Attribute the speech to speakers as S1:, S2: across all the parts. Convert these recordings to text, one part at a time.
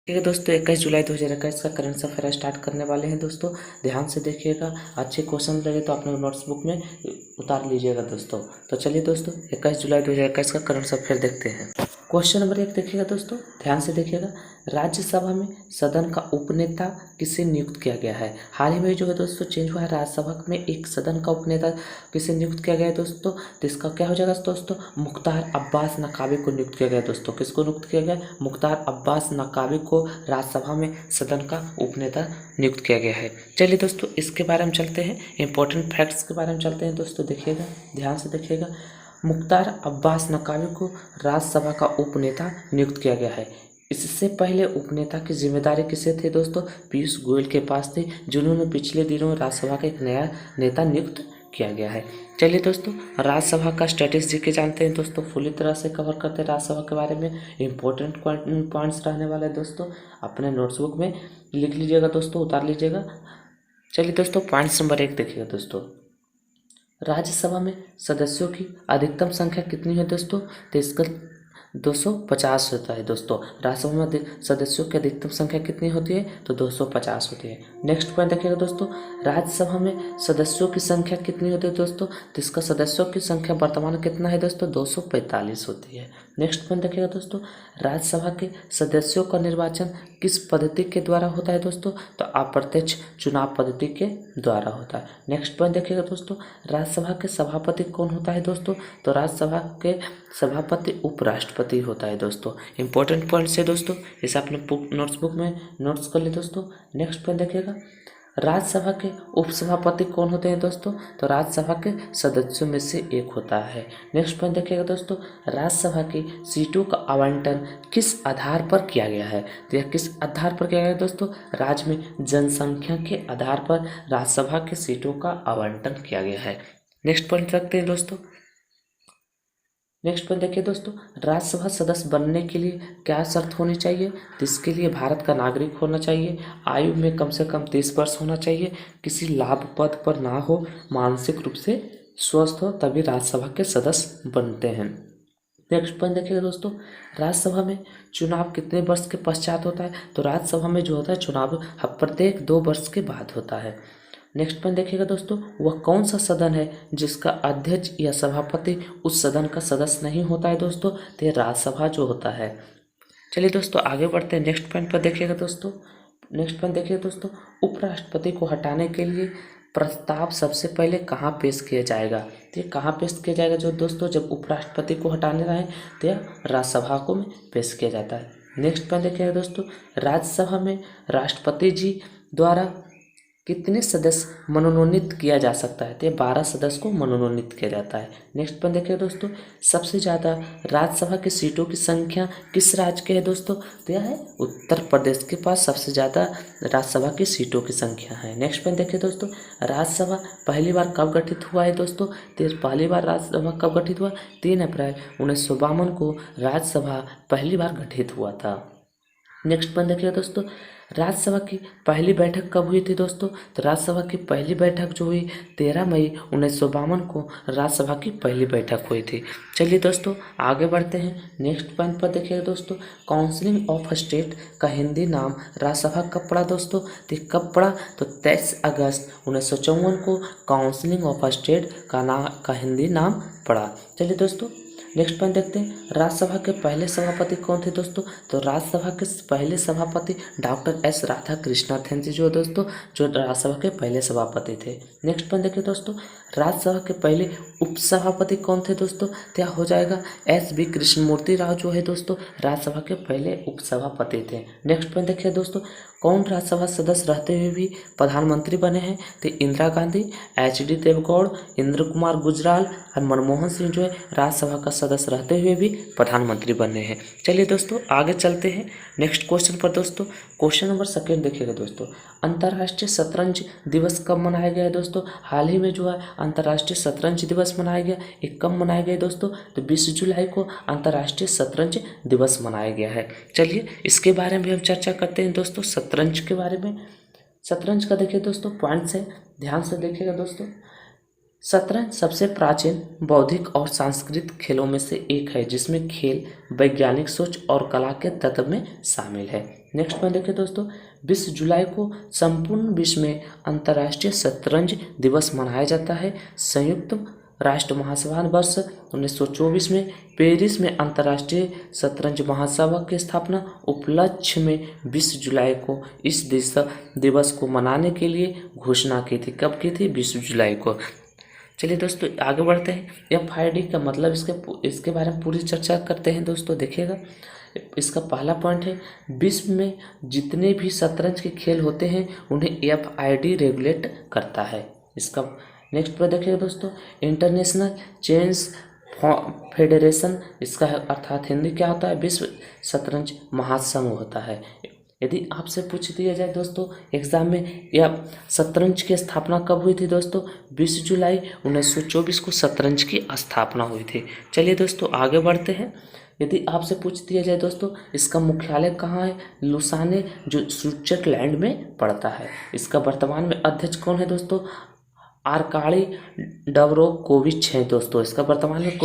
S1: ठीक है दोस्तों, 21 जुलाई 2021 का करंट अफेयर स्टार्ट करने वाले हैं दोस्तों। ध्यान से देखिएगा, अच्छे क्वेश्चन लगे तो अपने नोट्सबुक में उतार लीजिएगा दोस्तों। तो चलिए दोस्तों, 21 जुलाई 2021 का करंट अफेयर देखते हैं। क्वेश्चन नंबर 1 देखिएगा दोस्तों, ध्यान से देखिएगा। राज्यसभा में सदन का उपनेता किसे नियुक्त किया गया है? हाल ही में जो है दोस्तों चेंज हुआ है, राज्यसभा में एक सदन का उपनेता किसे नियुक्त किया गया है दोस्तों? तो इसका क्या हो जाएगा दोस्तों? मुख्तार अब्बास नकावी को नियुक्त किया गया है दोस्तों। किसको नियुक्त किया गया? मुख्तार अब्बास नकावी को राज्यसभा में सदन का उपनेता नियुक्त किया गया है। चलिए दोस्तों, इसके बारे में चलते हैं, इंपॉर्टेंट फैक्ट्स के बारे में चलते हैं दोस्तों। देखिएगा, ध्यान से देखिएगा। मुख्तार अब्बास नकावी को राज्यसभा का उपनेता नियुक्त किया गया है। इससे पहले उपनेता की जिम्मेदारी किसे थे दोस्तों? पीयूष गोयल के पास थी, जिन्होंने पिछले दिनों राज्यसभा का एक नया नेता नियुक्त किया गया है। चलिए दोस्तों, राज्यसभा का स्टेटस जी के जानते हैं दोस्तों, पूरी तरह से कवर करते हैं राज्यसभा के बारे में। इंपॉर्टेंट पॉइंट्स रहने वाले हैं दोस्तों, अपने नोट्सबुक में लिख लीजिएगा दोस्तों, उतार लीजिएगा। चलिए दोस्तों, पॉइंट्स नंबर 1 देखिएगा दोस्तों। राज्यसभा में सदस्यों की अधिकतम संख्या कितनी है दोस्तों? तो इसका 250 होता है दोस्तों। राज्यसभा में सदस्यों की अधिकतम संख्या कितनी होती है? तो 250 होती है। नेक्स्ट पॉइंट देखिएगा दोस्तों, राज्यसभा में सदस्यों की संख्या कितनी होती है दोस्तों? तो इसका सदस्यों की संख्या वर्तमान कितना है दोस्तों? 245 होती है। नेक्स्ट पॉइंट देखिएगा दोस्तों, राज्यसभा के सदस्यों का निर्वाचन किस पद्धति के द्वारा होता है दोस्तों? तो अप्रत्यक्ष चुनाव पद्धति के द्वारा होता है। नेक्स्ट पॉइंट देखिएगा दोस्तों, राज्यसभा के सभापति कौन होता है दोस्तों? तो राज्यसभा के सभापति उपराष्ट्रपति होता है दोस्तों। इंपॉर्टेंट पॉइंट्स है दोस्तों, इसे अपने नोट्सबुक में नोट्स कर ले दोस्तों। नेक्स्ट पॉइंट देखिएगा, राज्यसभा के उपसभापति कौन होते हैं दोस्तों? तो राज्यसभा के सदस्यों में से एक होता है। नेक्स्ट पॉइंट देखिएगा दोस्तों, राज्यसभा की सीटों का आवंटन किस आधार पर किया गया है? तो यह किस आधार पर किया गया है दोस्तों? राज्य में जनसंख्या के आधार पर राज्यसभा की सीटों का आवंटन किया गया है। नेक्स्ट पॉइंट रखते हैं दोस्तों। नेक्स्ट पॉइंट देखिए दोस्तों, राज्यसभा सदस्य बनने के लिए क्या शर्त होनी चाहिए? तो इसके लिए भारत का नागरिक होना चाहिए, आयु में कम से कम 30 वर्ष होना चाहिए, किसी लाभ पद पर ना हो, मानसिक रूप से स्वस्थ हो, तभी राज्यसभा के सदस्य बनते हैं। नेक्स्ट पॉइंट देखिएगा दोस्तों, राज्यसभा में चुनाव कितने वर्ष के पश्चात होता है? तो राज्यसभा में जो होता है चुनाव प्रत्येक 2 वर्ष के बाद होता है। नेक्स्ट पॉइंट देखिएगा दोस्तों, वह कौन सा सदन है जिसका अध्यक्ष या सभापति उस सदन का सदस्य नहीं होता है दोस्तों? तो राज्यसभा जो होता है। चलिए दोस्तों, आगे बढ़ते हैं। नेक्स्ट पॉइंट पर देखिएगा दोस्तों, नेक्स्ट पॉइंट देखिए दोस्तों, उपराष्ट्रपति को हटाने के लिए प्रस्ताव सबसे पहले कहाँ पेश किया जाएगा? तो ये कहाँ पेश किया जाएगा जो दोस्तों? जब उपराष्ट्रपति को हटाने रहे तो यह राज्यसभा को में पेश किया जाता है। नेक्स्ट पॉइंट देखिएगा दोस्तों, राज्यसभा में राष्ट्रपति जी द्वारा कितने सदस्य मनोनीत किया जा सकता है? तो 12 सदस्य को मनोनीत किया जाता है। नेक्स्ट पॉइंट देखिए दोस्तों, सबसे ज़्यादा राज्यसभा की सीटों की संख्या किस राज्य के है दोस्तों? तो यह है उत्तर प्रदेश के पास सबसे ज़्यादा राज्यसभा की सीटों की संख्या है। नेक्स्ट पॉइंट देखिए दोस्तों, राज्यसभा पहली बार कब गठित हुआ है दोस्तों? तो पहली बार राज्यसभा कब गठित हुआ? 3 अप्रैल 1952 को राज्यसभा पहली बार गठित हुआ था। नेक्स्ट पॉइंट देखिएगा दोस्तों, राज्यसभा की पहली बैठक कब हुई थी दोस्तों? तो राज्यसभा की पहली बैठक जो हुई 13 मई 1952 को राज्यसभा की पहली बैठक हुई थी। चलिए दोस्तों, आगे बढ़ते हैं। नेक्स्ट पॉइंट पर देखिएगा दोस्तों, काउंसिलिंग ऑफ स्टेट का हिंदी नाम राज्यसभा कब पड़ा दोस्तों? तो कब पड़ा? तो 23 अगस्त 1954 को काउंसिलिंग ऑफ स्टेट का हिंदी नाम पड़ा। चलिए दोस्तों, नेक्स्ट पॉइंट देखते हैं, राज्यसभा के पहले सभापति कौन थे दोस्तों? तो राज्यसभा के पहले सभापति डॉक्टर एस राधाकृष्णन जी जो दोस्तों, जो राज्यसभा के पहले सभापति थे। नेक्स्ट पॉइंट देखिए दोस्तों, राज्यसभा के पहले उपसभापति कौन थे दोस्तों? क्या हो जाएगा? एस बी कृष्णमूर्ति राव जो है दोस्तों, राज्यसभा के पहले उपसभापति थे। नेक्स्ट पॉइंट देखिए दोस्तों, कौन राज्यसभा सदस्य रहते हुए भी प्रधानमंत्री बने हैं? तो इंदिरा गांधी, HD देवगौड़, इंद्र कुमार गुजराल और मनमोहन सिंह जो है राज्यसभा का सदस्य रहते हुए भी प्रधानमंत्री बने हैं। चलिए दोस्तों, आगे चलते हैं नेक्स्ट क्वेश्चन पर दोस्तों। क्वेश्चन नंबर 2 देखिएगा दोस्तों, अंतर्राष्ट्रीय शतरंज दिवस कब मनाया गया है दोस्तों? हाल ही में जो है अंतर्राष्ट्रीय शतरंज दिवस मनाया गया। ये कब मनाया गया दोस्तों? तो 20 जुलाई को अंतर्राष्ट्रीय शतरंज दिवस मनाया गया है। चलिए, इसके बारे में भी हम चर्चा करते हैं दोस्तों, शतरंज के बारे में। शतरंज का देखिए दोस्तों पॉइंट्स है, ध्यान से देखिएगा दोस्तों। शतरंज सबसे प्राचीन बौद्धिक और सांस्कृतिक खेलों में से एक है जिसमें खेल, वैज्ञानिक सोच और कला के तत्व में शामिल है। नेक्स्ट पॉइंट देखिए दोस्तों, 20 जुलाई को संपूर्ण विश्व में अंतर्राष्ट्रीय शतरंज दिवस मनाया जाता है। संयुक्त राष्ट्र महासभा वर्ष 1924 में पेरिस में अंतर्राष्ट्रीय शतरंज महासभा की स्थापना उपलक्ष्य में 20 जुलाई को इस दिवस को मनाने के लिए घोषणा की थी। कब की थी? 20 जुलाई को। चलिए दोस्तों आगे बढ़ते हैं। FID का मतलब इसके बारे में पूरी चर्चा करते हैं दोस्तों। देखिएगा, इसका पहला पॉइंट है, विश्व में जितने भी शतरंज के खेल होते हैं उन्हें FID रेगुलेट करता है। इसका नेक्स्ट पर देखिएगा दोस्तों, इंटरनेशनल चेस फेडरेशन, इसका अर्थात हिंदी क्या होता है? विश्व शतरंज महासंघ होता है। यदि आपसे पूछ दिया जाए दोस्तों एग्जाम में, यह शतरंज की स्थापना कब हुई थी दोस्तों? 20 जुलाई 1924 को शतरंज की स्थापना हुई थी। चलिए दोस्तों आगे बढ़ते हैं। यदि आपसे पूछ दिया जाए दोस्तों इसका मुख्यालय कहाँ है? लुसाने, जो स्विट्जरलैंड में पड़ता है। इसका वर्तमान में अध्यक्ष कौन है दोस्तों? आर्काडी डोबरोकोविच हैं दोस्तों। इसका वर्तमान में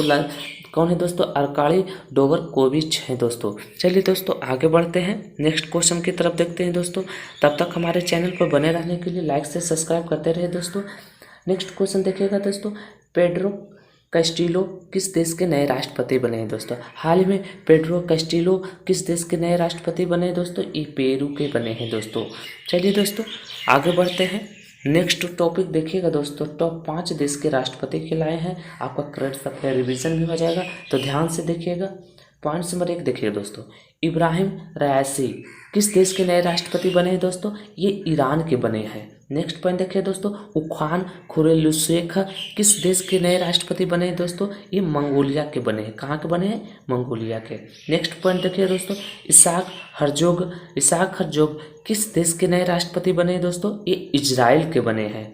S1: कौन है दोस्तों? आर्काडी डोबरोकोविच हैं दोस्तों। चलिए दोस्तों आगे बढ़ते हैं, नेक्स्ट क्वेश्चन की तरफ देखते हैं दोस्तों। तब तक हमारे चैनल पर बने रहने के लिए लाइक से सब्सक्राइब करते रहे दोस्तों। नेक्स्ट क्वेश्चन देखिएगा दोस्तों, पेड्रो कैस्टिलो किस देश के नए राष्ट्रपति बने हैं दोस्तों? हाल ही में पेड्रो कैस्टिलो किस देश के नए राष्ट्रपति बने हैं दोस्तों? ये पेरू के बने हैं दोस्तों। चलिए दोस्तों आगे बढ़ते हैं, नेक्स्ट टॉपिक देखिएगा दोस्तों, टॉप 5 देश के राष्ट्रपति के लाए हैं। आपका करंट अफेयर रिवीजन भी हो जाएगा, तो ध्यान से देखिएगा। पॉइंट नंबर 1 देखिए दोस्तों, इब्राहिम रईसी किस देश के नए राष्ट्रपति बने हैं दोस्तों? ये ईरान के बने हैं। नेक्स्ट पॉइंट देखिए दोस्तों, उखान खुरेलुसेख किस देश के नए राष्ट्रपति बने हैं दोस्तों? ये मंगोलिया के बने हैं। कहाँ के बने हैं? मंगोलिया के। नेक्स्ट पॉइंट देखिए दोस्तों, इसाक हरजोग किस देश के नए राष्ट्रपति बने हैं दोस्तों? ये इजराइल के बने हैं।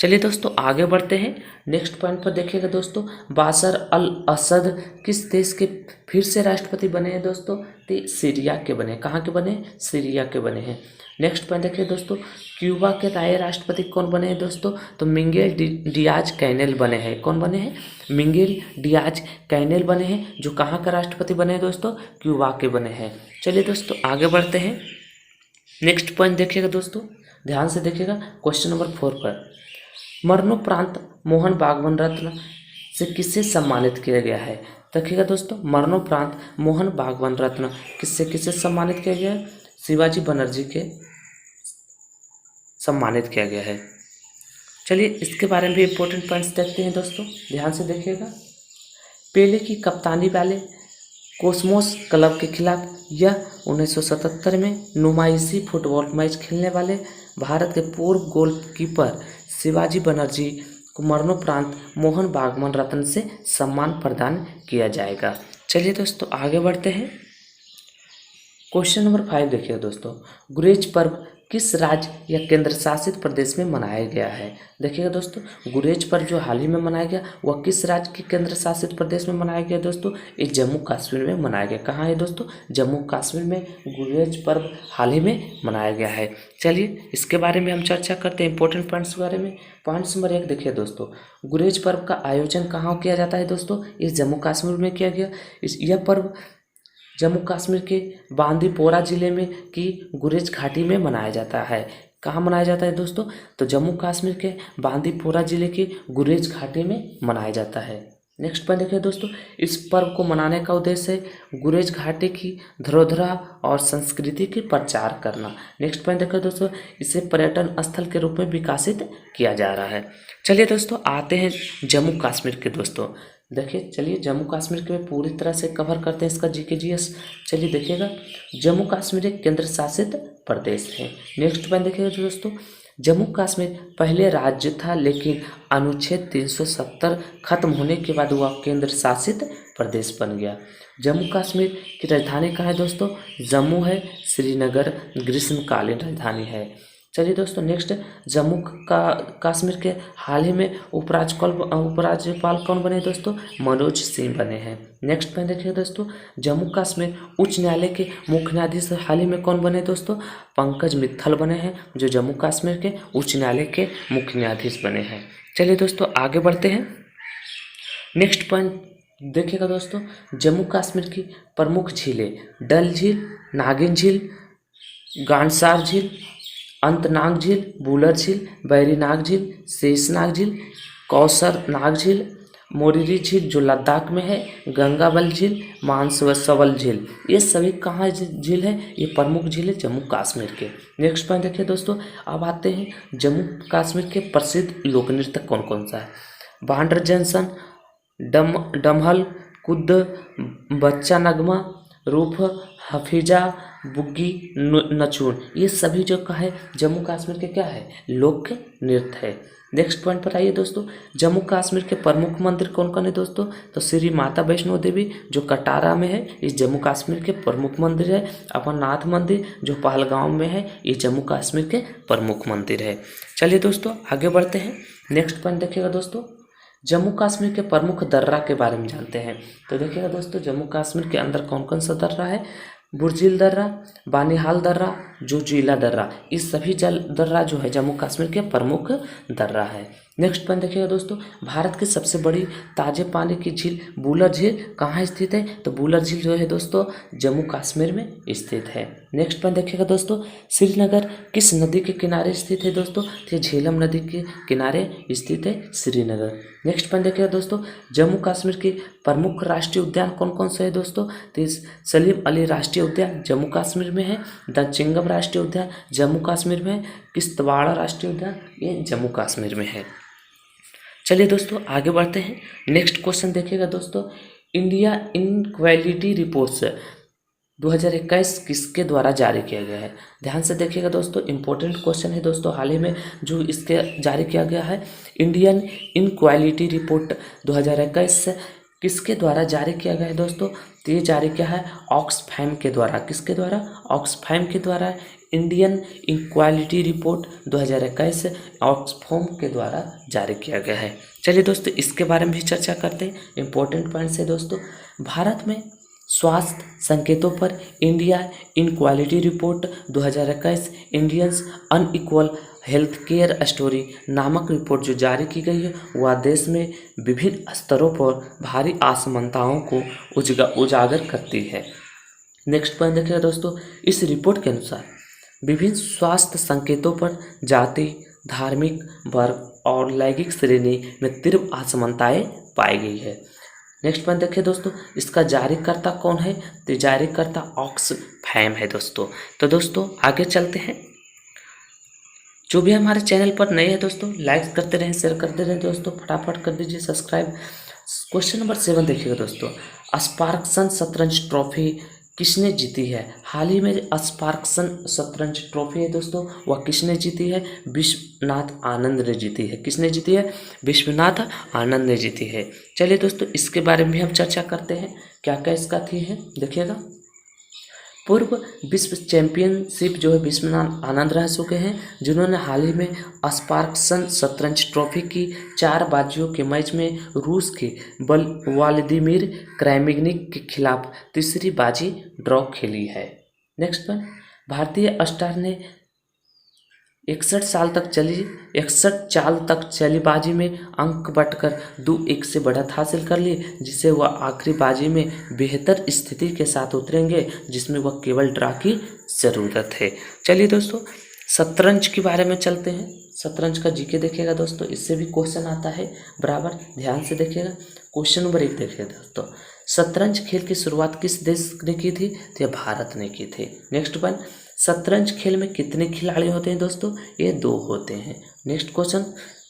S1: चलिए दोस्तों आगे बढ़ते हैं, नेक्स्ट पॉइंट पर देखिएगा दोस्तों, बाशर अल असद किस देश के फिर से राष्ट्रपति बने हैं दोस्तों? तो सीरिया के बने। कहाँ के बने? सीरिया के बने हैं। नेक्स्ट पॉइंट देखिए दोस्तों, क्यूबा के नए राष्ट्रपति कौन बने हैं दोस्तों? तो मिंगेल डियाज कैनेल बने हैं। कौन बने हैं? मिंगेल डियाज कैनेल बने हैं, जो कहाँ का राष्ट्रपति बने हैं दोस्तों? क्यूबा के बने हैं। चलिए दोस्तों आगे बढ़ते हैं, नेक्स्ट पॉइंट देखिएगा दोस्तों, ध्यान से देखिएगा। क्वेश्चन नंबर 4 पर, मरणोपरांत मोहन बागवन रत्न से किससे सम्मानित किया गया है? देखिएगा दोस्तों, मरणोपरांत मोहन बागवन रत्न किससे सम्मानित किया गया है? शिवाजी बनर्जी के सम्मानित किया गया है। चलिए इसके बारे में भी इंपॉर्टेंट पॉइंट्स देखते हैं दोस्तों, ध्यान से देखिएगा। पेले की कप्तानी वाले कोस्मोस क्लब के खिलाफ यह 1977 में नुमाइशी फुटबॉल मैच खेलने वाले भारत के पूर्व गोलकीपर शिवाजी बनर्जी को मरणोपरांत मोहन बागवन रत्न से सम्मान प्रदान किया जाएगा। चलिए दोस्तों आगे बढ़ते हैं, क्वेश्चन नंबर 5 देखिए दोस्तों, गुरेज पर्व किस राज्य या केंद्र शासित प्रदेश में मनाया गया है? देखिएगा दोस्तों, गुरेज पर्व जो हाल ही में मनाया गया वह किस राज्य के केंद्र शासित प्रदेश में मनाया गया दोस्तों? ये जम्मू कश्मीर में मनाया गया। कहाँ है दोस्तों? जम्मू कश्मीर में गुरेज पर्व हाल ही में मनाया गया है। चलिए इसके बारे में हम चर्चा करते हैं, इंपॉर्टेंट पॉइंट्स के बारे में। पॉइंट नंबर 1 देखिए दोस्तों, गुरेज पर्व का आयोजन कहाँ किया जाता है दोस्तों? ये जम्मू कश्मीर में किया गया। यह पर्व जम्मू कश्मीर के बांदीपोरा जिले में की गुरेज घाटी में मनाया जाता है। कहाँ मनाया जाता है दोस्तों? तो जम्मू कश्मीर के बांदीपोरा जिले की गुरेज घाटी में मनाया जाता है। नेक्स्ट पॉइंट देखिए दोस्तों, इस पर्व को मनाने का उद्देश्य है गुरेज घाटी की धरोहर और संस्कृति की प्रचार करना। नेक्स्ट पॉइंट देखिए दोस्तों, इसे पर्यटन स्थल के रूप में विकसित किया जा रहा है। चलिए दोस्तों आते हैं जम्मू कश्मीर के दोस्तों, देखिए चलिए जम्मू कश्मीर के पूरी तरह से कवर करते हैं इसका जीके जीएस। चलिए देखिएगा, जम्मू कश्मीर एक केंद्र शासित प्रदेश है। नेक्स्ट पॉइंट देखिएगा दोस्तों, जम्मू कश्मीर पहले राज्य था लेकिन अनुच्छेद 370 खत्म होने के बाद वह केंद्र शासित प्रदेश बन गया। जम्मू कश्मीर की राजधानी कहाँ है दोस्तों? जम्मू है। श्रीनगर ग्रीष्मकालीन राजधानी है। चलिए दोस्तों, नेक्स्ट जम्मू कश्मीर के हाल ही में उपराज्यपाल कौन बने दोस्तों? मनोज सिंह बने हैं। नेक्स्ट पॉइंट देखिए दोस्तों, जम्मू कश्मीर उच्च न्यायालय के मुख्य न्यायाधीश हाल ही में कौन बने दोस्तों? पंकज मित्तल बने हैं, जो जम्मू कश्मीर के उच्च न्यायालय के मुख्य न्यायाधीश बने हैं। चलिए दोस्तों, आगे बढ़ते हैं। नेक्स्ट पॉइंट देखिएगा दोस्तों, जम्मू कश्मीर की प्रमुख झीलें: डल झील, नागिन झील, गांडसार झील, अंतनाग झील, बुलर झील, बैरीनाग झील, शेषनाग झील, कौसरनाग झील, मोरीरी झील जो लद्दाख में है, गंगाबल झील, मानसरोवर झील। ये सभी कहाँ झील है? ये प्रमुख झील है जम्मू कश्मीर के। नेक्स्ट पॉइंट देखिए दोस्तों, अब आते हैं जम्मू कश्मीर के प्रसिद्ध लोक नृत्य कौन कौन सा है? भांडर जंक्शन, डमहल कुद, बच्चा नगमा, रूफ, हफीजा, बुग्गी, नचून। ये सभी जो का है जम्मू कश्मीर के क्या है? लोक नृत्य है। नेक्स्ट पॉइंट पर आइए दोस्तों, जम्मू कश्मीर के प्रमुख मंदिर कौन कौन है दोस्तों? तो श्री माता वैष्णो देवी जो कटारा में है, इस जम्मू कश्मीर के प्रमुख मंदिर है। अमरनाथ मंदिर जो पहलगांव में है, ये जम्मू कश्मीर के प्रमुख मंदिर है। चलिए दोस्तों, आगे बढ़ते हैं। नेक्स्ट पॉइंट देखिएगा दोस्तों, जम्मू कश्मीर के प्रमुख दर्रा के बारे में जानते हैं। तो देखिएगा दोस्तों, जम्मू कश्मीर के अंदर कौन कौन सा दर्रा है? बुर्जिल दर्रा, बानीहाल दर्रा, जोजिला दर्रा। इस सभी दर्रा जो है जम्मू कश्मीर के प्रमुख दर्रा है। नेक्स्ट पॉइंट देखिएगा दोस्तों, भारत की सबसे बड़ी ताजे पानी की झील बुलर झील कहाँ स्थित है? तो बुलर झील जो है दोस्तों जम्मू कश्मीर में स्थित है। नेक्स्ट पॉइंट देखिएगा दोस्तों, श्रीनगर किस नदी के किनारे स्थित है दोस्तों? तो झेलम नदी के किनारे स्थित है श्रीनगर। नेक्स्ट पॉइंट देखिएगा दोस्तों, जम्मू कश्मीर के प्रमुख राष्ट्रीय उद्यान कौन कौन से है दोस्तों? तो सलीम अली राष्ट्रीय उद्यान जम्मू कश्मीर में है, दंचिंगम राष्ट्रीय उद्यान जम्मू कश्मीर में है, किश्तवाड़ राष्ट्रीय उद्यान ये जम्मू कश्मीर में है। चलिए दोस्तों, आगे बढ़ते हैं। नेक्स्ट क्वेश्चन देखिएगा दोस्तों, इंडिया इनक्वालिटी रिपोर्ट्स 2021 किसके द्वारा जारी किया गया है? ध्यान से देखिएगा दोस्तों, इंपॉर्टेंट क्वेश्चन है दोस्तों। हाल ही में जो इसके जारी किया गया है, इंडियन इनक्वालिटी रिपोर्ट 2021 किसके द्वारा जारी किया गया है दोस्तों? तो ये जारी किया है ऑक्सफैम के द्वारा। किसके द्वारा? ऑक्सफैम के द्वारा इंडियन इनक्वालिटी रिपोर्ट 2021 ऑक्सफैम के द्वारा जारी किया गया है। चलिए दोस्तों, इसके बारे में भी चर्चा करते हैं। इंपॉर्टेंट पॉइंट्स है दोस्तों, भारत में स्वास्थ्य संकेतों पर India inequality report 2021 Indians unequal health care story नामक रिपोर्ट जो जारी की गई है, वह देश में विभिन्न स्तरों पर भारी असमानताओं को उजागर करती है। नेक्स्ट पॉइंट देखिए दोस्तों, इस रिपोर्ट के अनुसार विभिन्न स्वास्थ्य संकेतों पर जाति, धार्मिक, वर्ग और लैंगिक श्रेणी में तीव्र असमानताएं पाई गई है। नेक्स्ट पॉइंट देखिए दोस्तों, इसका जारीकर्ता कौन है? तो जारीकर्ता ऑक्सफैम है दोस्तों। तो दोस्तों आगे चलते हैं। जो भी हमारे चैनल पर नए हैं दोस्तों, लाइक करते रहें, शेयर करते रहें दोस्तों, फटाफट कर दीजिए सब्सक्राइब। क्वेश्चन नंबर 7 देखिएगा दोस्तों, स्पार्क्सन शतरंज ट्रॉफी किसने जीती है? हाल ही में स्पार्क्सन शतरंज ट्रॉफी है दोस्तों, वह किसने जीती है? विश्वनाथ आनंद ने जीती है। किसने जीती है? विश्वनाथ आनंद ने जीती है। चलिए दोस्तों, इसके बारे में भी हम चर्चा करते हैं, क्या क्या इसका थी है देखिएगा। पूर्व विश्व चैंपियनशिप जो है विश्वनाथ आनंद रह चुके हैं, जिन्होंने हाल ही में स्पार्क्सन शतरंज ट्रॉफी की 4 बाजियों के मैच में रूस के व्लादिमीर क्रामनिक के खिलाफ तीसरी बाजी ड्रॉ खेली है। नेक्स्ट पॉइंट, भारतीय स्टार ने 61 चाल तक चली बाजी में अंक बटकर 2-1 से बढ़त हासिल कर ली, जिससे वह आखिरी बाजी में बेहतर स्थिति के साथ उतरेंगे, जिसमें वह केवल ड्रा की ज़रूरत है। चलिए दोस्तों, शतरंज के बारे में चलते हैं। शतरंज का जीके देखिएगा दोस्तों, इससे भी क्वेश्चन आता है, बराबर ध्यान से देखिएगा। क्वेश्चन नंबर 1 देखिएगा दोस्तों, शतरंज खेल की शुरुआत किस देश ने की थी? तो यह भारत ने की थी। नेक्स्ट पॉइंट, शतरंज खेल में कितने खिलाड़ी होते हैं दोस्तों? ये 2 होते हैं। नेक्स्ट क्वेश्चन,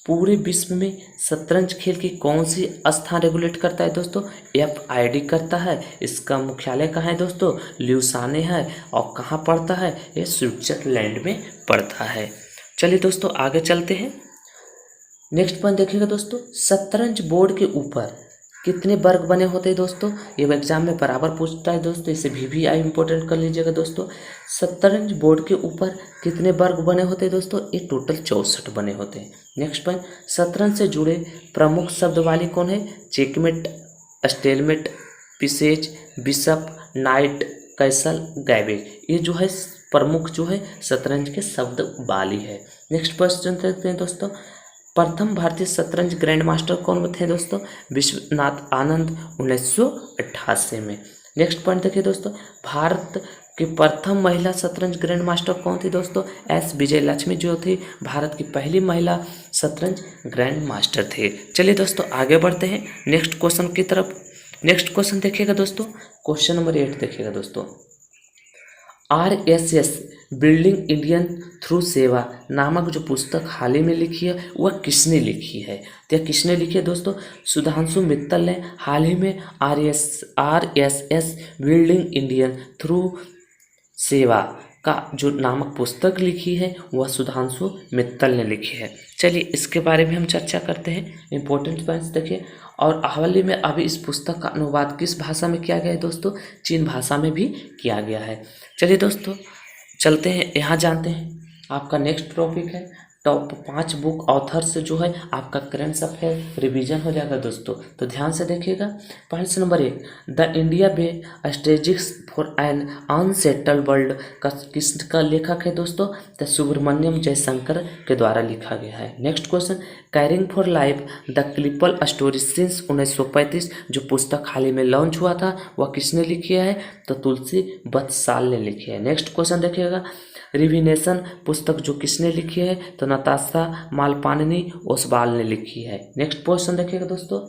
S1: पूरे विश्व में शतरंज खेल की कौन सी स्थान रेगुलेट करता है दोस्तों? FID करता है। इसका मुख्यालय कहाँ है दोस्तों? ल्यूसाने है। और कहाँ पड़ता है? ये स्विट्जरलैंड में पड़ता है। चलिए दोस्तों, आगे चलते हैं। नेक्स्ट पॉइंट देखिएगा दोस्तों, शतरंज बोर्ड के ऊपर कितने वर्ग बने होते हैं दोस्तों, ये एग्जाम में बराबर पूछता है दोस्तों, इसे भी आई इंपॉर्टेंट कर लीजिएगा दोस्तों। शतरंज बोर्ड के ऊपर कितने वर्ग बने होते हैं दोस्तों, ये टोटल 64 बने होते हैं। नेक्स्ट पॉइंट, शतरंज से जुड़े प्रमुख शब्दवाली कौन है, checkmate, stalemate, pieces, bishop, knight, castle, garbage, ये जो है प्रमुख जो है शतरंज के शब्द वाली है। नेक्स्ट क्वेश्चन देखते हैं दोस्तों, प्रथम भारतीय शतरंज ग्रैंड मास्टर कौन थे दोस्तों, विश्वनाथ आनंद 1988 में। नेक्स्ट पॉइंट देखिए दोस्तों, भारत की प्रथम महिला शतरंज ग्रैंड मास्टर कौन थी दोस्तों, एस विजयलक्ष्मी जो थी भारत की पहली महिला शतरंज ग्रैंड मास्टर थे। चलिए दोस्तों आगे बढ़ते हैं नेक्स्ट क्वेश्चन की तरफ। नेक्स्ट क्वेश्चन देखिएगा दोस्तों, क्वेश्चन नंबर 8 देखिएगा दोस्तों, RSS बिल्डिंग इंडियन थ्रू सेवा नामक जो पुस्तक हाल ही में लिखी है वह किसने लिखी है, तो यह किसने लिखी है दोस्तों, सुधांशु मित्तल ने हाल ही में RSS बिल्डिंग इंडियन थ्रू सेवा का जो नामक पुस्तक लिखी है वह सुधांशु मित्तल ने लिखी है। चलिए इसके बारे में हम चर्चा करते हैं, इंपॉर्टेंट पॉइंट्स देखिए। और हाल ही में अभी इस पुस्तक का अनुवाद किस भाषा में किया गया है दोस्तों, चीन भाषा में भी किया गया है। चलिए दोस्तों चलते हैं, यहाँ जानते हैं आपका नेक्स्ट टॉपिक है टॉप 5 बुक ऑथर से जो है आपका करंट अफेयर रिवीजन हो जाएगा दोस्तों, तो ध्यान से देखिएगा। Points number 1, the India way strategies for an unsettled world का किसका लेखक है दोस्तों, द सुब्रमण्यम जयशंकर के द्वारा लिखा गया है। Next question, caring for life the Cipla story since 1935 जो पुस्तक हाल ही में लॉन्च हुआ था वह किसने लिखी है, तो तुलसी बत्साल ने लिखी है। नेक्स्ट क्वेश्चन देखिएगा, रिविनेशन पुस्तक जो किसने लिखी है, तो नताशा मालपानी ओसवाल ने लिखी है। नेक्स्ट क्वेश्चन देखिएगा दोस्तों,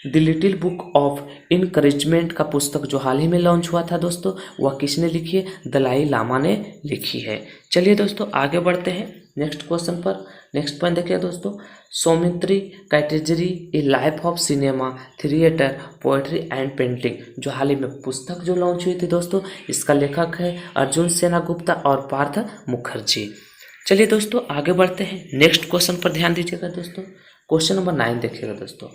S1: the little book of encouragement का पुस्तक जो हाल ही में लॉन्च हुआ था दोस्तों वह किसने लिखी है, दलाई लामा ने लिखी है। चलिए दोस्तों आगे बढ़ते हैं नेक्स्ट क्वेश्चन पर। नेक्स्ट पॉइंट देखिए दोस्तों, सौमित्री कैटेगरी a life of cinema theatre poetry and painting जो हाल ही में पुस्तक जो लॉन्च हुई थी दोस्तों, इसका लेखक है अर्जुन सेना गुप्ता और पार्थ मुखर्जी। चलिए दोस्तों आगे बढ़ते हैं नेक्स्ट क्वेश्चन पर ध्यान दीजिएगा दोस्तों। क्वेश्चन नंबर 9 देखिएगा दोस्तों,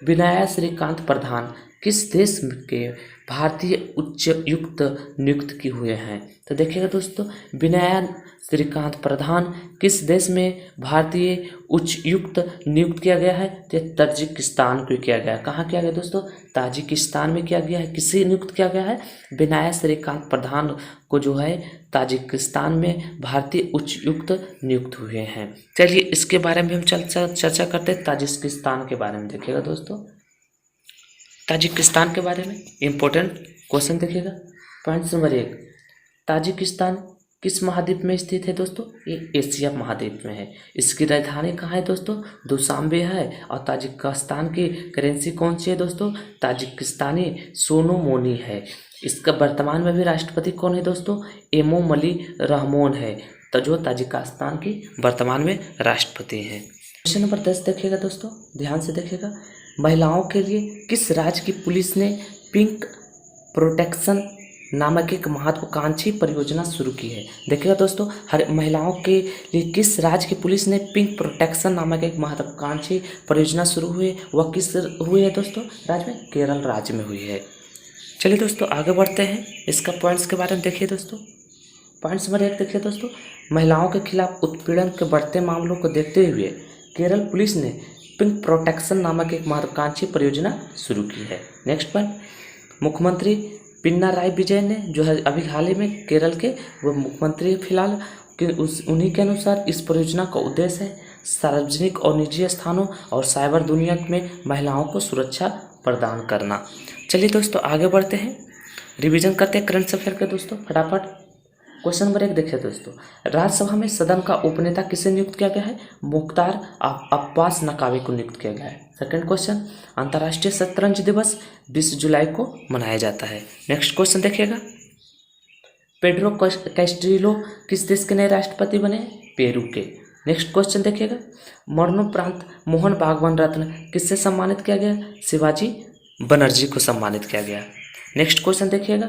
S1: विनाया श्रीकांत प्रधान किस देश के भारतीय उच्चायुक्त नियुक्त किए हुए हैं, तो देखिएगा दोस्तों विनाया श्रीकांत प्रधान किस देश में भारतीय उच्चायुक्त नियुक्त किया गया है, तो ताजिकिस्तान को किया गया है। कहाँ किया गया दोस्तों, ताजिकिस्तान में किया गया है। किसे नियुक्त किया गया है, विनाया श्रीकांत प्रधान को जो है ताजिकिस्तान में भारतीय उच्चायुक्त नियुक्त हुए हैं। चलिए इसके बारे में हम चर्चा करते हैं, ताजिकिस्तान के बारे में देखिएगा दोस्तों। ताजिकिस्तान के बारे में इंपॉर्टेंट क्वेश्चन देखिएगा। पॉइंट नंबर 1, ताजिकिस्तान किस महाद्वीप में स्थित है दोस्तों, ये एशिया महाद्वीप में है। इसकी राजधानी कहाँ है दोस्तों, दुशांबे है। और ताजिकिस्तान की करेंसी कौन सी है दोस्तों, ताजिकिस्तानी सोनोमोनी है। इसका वर्तमान में भी राष्ट्रपति कौन है दोस्तों, एमोमली रहमोन है, तो जो ताजिकिस्तान की वर्तमान में राष्ट्रपति हैं। क्वेश्चन नंबर 10 देखिएगा दोस्तों, ध्यान से देखिएगा, महिलाओं के लिए किस राज्य की पुलिस ने पिंक प्रोटेक्शन नामक एक महत्वाकांक्षी परियोजना शुरू की है। देखिएगा दोस्तों, हर महिलाओं के लिए किस राज्य की पुलिस ने पिंक प्रोटेक्शन नामक एक महत्वाकांक्षी परियोजना शुरू हुई है, वह किस हुई है दोस्तों, राज्य में केरल राज्य में हुई है। चलिए दोस्तों आगे बढ़ते हैं, इसका पॉइंट्स के बारे में देखिए दोस्तों। पॉइंट्स नंबर 1 देखिए दोस्तों, महिलाओं के खिलाफ उत्पीड़न के बढ़ते मामलों को देखते हुए केरल पुलिस ने पिंक प्रोटेक्शन नामक एक महत्वाकांक्षी परियोजना शुरू की है। नेक्स्ट पॉइंट, मुख्यमंत्री पिनाराई विजयन ने जो है अभी हाल ही में केरल के वो मुख्यमंत्री फिलहाल उन्हीं के अनुसार इस परियोजना का उद्देश्य है सार्वजनिक और निजी स्थानों और साइबर दुनिया में महिलाओं को सुरक्षा प्रदान करना। चलिए दोस्तों आगे बढ़ते हैं, रिवीजन करते हैं करंट अफेयर के दोस्तों फटाफट। क्वेश्चन नंबर 1 देखिए दोस्तों, राज्यसभा में सदन का उपनेता किसे नियुक्त किया गया है, मुख्तार अब्बास नकवी को नियुक्त किया गया है। सेकंड क्वेश्चन, अंतर्राष्ट्रीय शतरंज दिवस 20 जुलाई को मनाया जाता है। नेक्स्ट क्वेश्चन देखिएगा, पेड्रो कैस्ट्रिलो किस देश के नए राष्ट्रपति बने, पेरू के। नेक्स्ट क्वेश्चन देखिएगा, मरणोपरांत मोहन बागवान रत्न किससे सम्मानित किया गया, शिवाजी बनर्जी को सम्मानित किया गया। नेक्स्ट क्वेश्चन देखिएगा,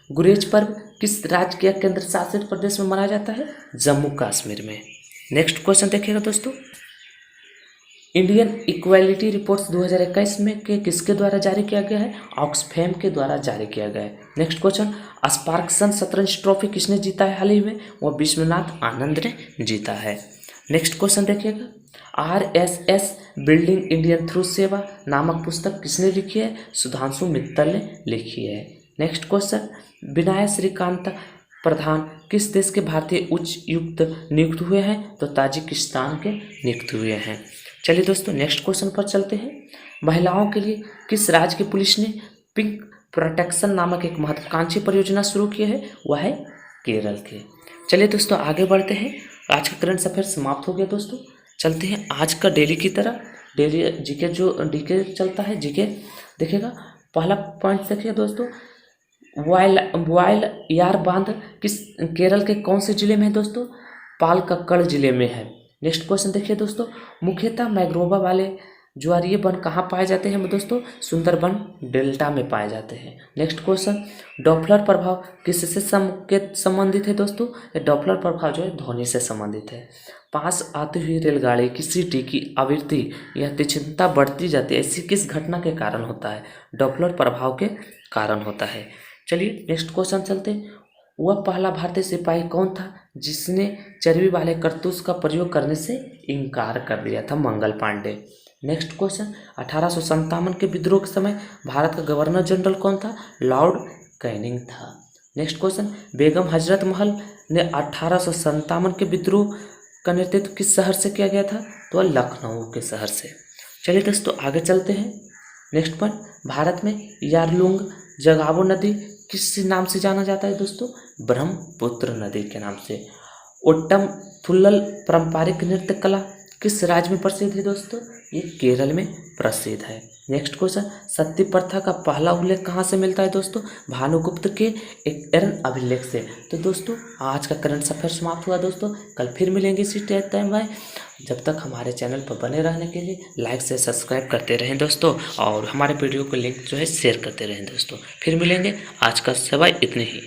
S1: गुरेज पर्व किस राज्य के केंद्र शासित प्रदेश में मनाया जाता है, जम्मू कश्मीर में। नेक्स्ट क्वेश्चन देखिएगा दोस्तों, इंडियन इक्वालिटी रिपोर्ट्स 2021 में किसके द्वारा जारी किया गया है? ऑक्सफैम के द्वारा जारी किया गया है। नेक्स्ट क्वेश्चन, स्पार्क्सन शतरंज ट्रॉफी किसने जीता है हाल ही में? वो विश्वनाथ आनंद ने जीता है। नेक्स्ट क्वेश्चन देखिएगा, RSS बिल्डिंग इंडियन थ्रू सेवा नामक पुस्तक किसने लिखी है? सुधांशु मित्तल ने लिखी है। नेक्स्ट क्वेश्चन, विनय श्रीकांत प्रधान किस देश के भारतीय उच्चायुक्त नियुक्त हुए हैं? तो ताजिकिस्तान के नियुक्त हुए हैं। चलिए दोस्तों नेक्स्ट क्वेश्चन पर चलते हैं। महिलाओं के लिए किस राज्य की पुलिस ने पिंक प्रोटेक्शन नामक एक महत्वाकांक्षी परियोजना शुरू की है? वह है केरल के। चलिए दोस्तों आगे बढ़ते हैं। आज का करंट अफेयर समाप्त हो गया दोस्तों। चलते हैं आज का डेली की तरह। डेली जीके जो डीके चलता है, जीके देखिएगा। पहला पॉइंट देखिए दोस्तों, वायलायार बांध किस केरल के कौन से जिले में है दोस्तों? पालक्कड़ जिले में है। नेक्स्ट क्वेश्चन देखिए दोस्तों, मुख्यतः मैग्रोवा वाले ज्वारीय वन कहाँ पाए जाते हैं दोस्तों? सुंदरबन डेल्टा में पाए जाते हैं। नेक्स्ट क्वेश्चन, डॉपलर प्रभाव किससे संबंधित है दोस्तों? ये डॉपलर प्रभाव जो है ध्वनि से संबंधित है। पास आती हुई रेलगाड़ी की सीटी की आवृत्ति या तीक्ष्णता बढ़ती जाती है, ऐसी किस घटना के कारण होता है? डॉपलर प्रभाव के कारण होता है। चलिए नेक्स्ट क्वेश्चन चलते हैं। वह पहला भारतीय सिपाही कौन था जिसने चर्बी वाले कारतूस का प्रयोग करने से इनकार कर दिया था? मंगल पांडे। नेक्स्ट क्वेश्चन, 1857 के विद्रोह के समय भारत का गवर्नर जनरल कौन था? लॉर्ड कैनिंग था। नेक्स्ट क्वेश्चन, बेगम हजरत महल ने 1857 के विद्रोह का नेतृत्व किस शहर से किया गया था? तो लखनऊ के शहर से। चलिए दोस्तों आगे चलते हैं। नेक्स्ट पॉइंट, भारत में यारलुंग जगावो नदी किस नाम से जाना जाता है दोस्तों? ब्रह्मपुत्र नदी के नाम से। ओट्टम थुल्लल पारंपरिक नृत्य कला किस राज्य में प्रसिद्ध है दोस्तों? ये केरल में प्रसिद्ध है। नेक्स्ट क्वेश्चन, सती प्रथा का पहला उल्लेख कहाँ से मिलता है दोस्तों? भानुगुप्त के एक एरन अभिलेख से। तो दोस्तों आज का करंट अफेयर समाप्त हुआ दोस्तों। कल फिर मिलेंगे इसी टाइम बाय। जब तक हमारे चैनल पर बने रहने के लिए लाइक से सब्सक्राइब करते रहें दोस्तों, और हमारे वीडियो को लिंक जो है शेयर करते रहें दोस्तों। फिर मिलेंगे। आज का सवाल इतने ही।